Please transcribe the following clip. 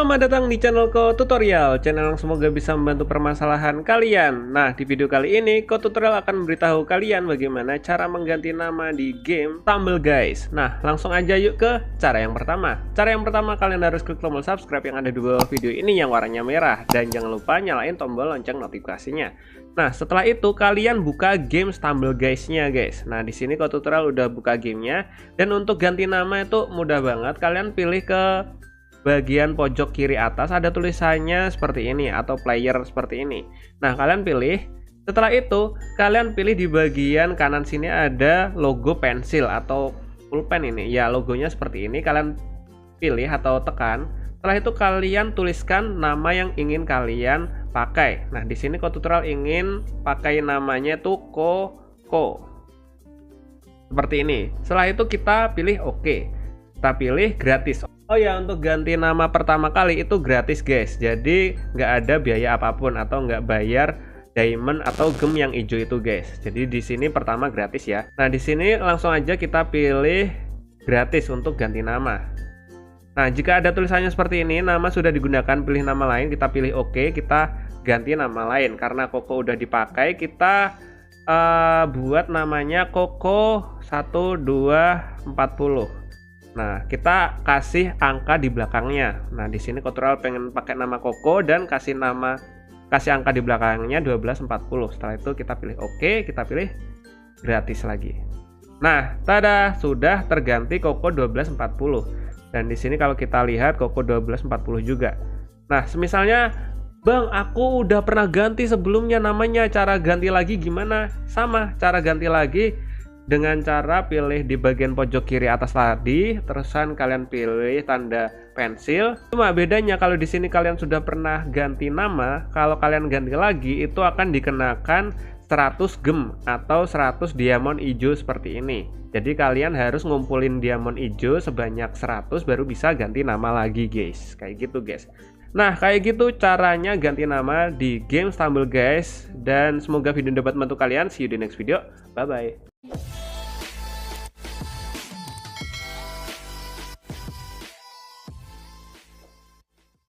Selamat datang di channelku Tutorial, channel yang semoga bisa membantu permasalahan kalian. Nah, di video kali ini Ko Tutorial akan memberitahu kalian bagaimana cara mengganti nama di game Stumble Guys. Nah, langsung aja yuk ke cara yang pertama. Cara yang pertama, kalian harus klik tombol subscribe yang ada di bawah video ini yang warnanya merah, dan jangan lupa nyalain tombol lonceng notifikasinya. Nah, setelah itu kalian buka game Stumble Guys-nya, guys. Nah, di sini Ko Tutorial udah buka gamenya, dan untuk ganti nama itu mudah banget. Kalian pilih ke bagian pojok kiri atas, ada tulisannya seperti ini atau player seperti ini. Nah, kalian pilih. Setelah itu kalian pilih di bagian kanan sini ada logo pensil atau pulpen ini. Ya, logonya seperti ini. Kalian pilih atau tekan. Setelah itu kalian tuliskan nama yang ingin kalian pakai. Nah, di sini Ko Tutorial ingin pakai namanya itu Koko. Seperti ini. Setelah itu kita pilih oke. Kita pilih gratis. Oh ya, untuk ganti nama pertama kali itu gratis, guys. Jadi nggak ada biaya apapun atau nggak bayar diamond atau gem yang hijau itu, guys. Jadi di sini pertama gratis ya. Nah, di sini langsung aja kita pilih gratis untuk ganti nama. Nah, jika ada tulisannya seperti ini, nama sudah digunakan, pilih nama lain, kita pilih oke, kita ganti nama lain. Karena Koko udah dipakai, kita buat namanya Koko 1240. Nah, kita kasih angka di belakangnya. Nah, di sini Ko Tutorial pengen pakai nama Koko dan kasih angka di belakangnya 1240. Setelah itu kita pilih oke, kita pilih gratis lagi. Nah, tada, sudah terganti Koko 1240. Dan di sini kalau kita lihat Koko 1240 juga. Nah, semisalnya, "Bang, aku udah pernah ganti sebelumnya namanya, cara ganti lagi gimana?" Sama, cara ganti lagi dengan cara pilih di bagian pojok kiri atas tadi, terusan kalian pilih tanda pensil. Cuma bedanya kalau di sini kalian sudah pernah ganti nama, kalau kalian ganti lagi itu akan dikenakan 100 gem atau 100 diamond hijau seperti ini. Jadi kalian harus ngumpulin diamond hijau sebanyak 100 baru bisa ganti nama lagi, guys. Kayak gitu, guys. Nah, kayak gitu caranya ganti nama di game Stumble Guys. Dan semoga video ini dapat membantu kalian. See you di next video. Bye-bye.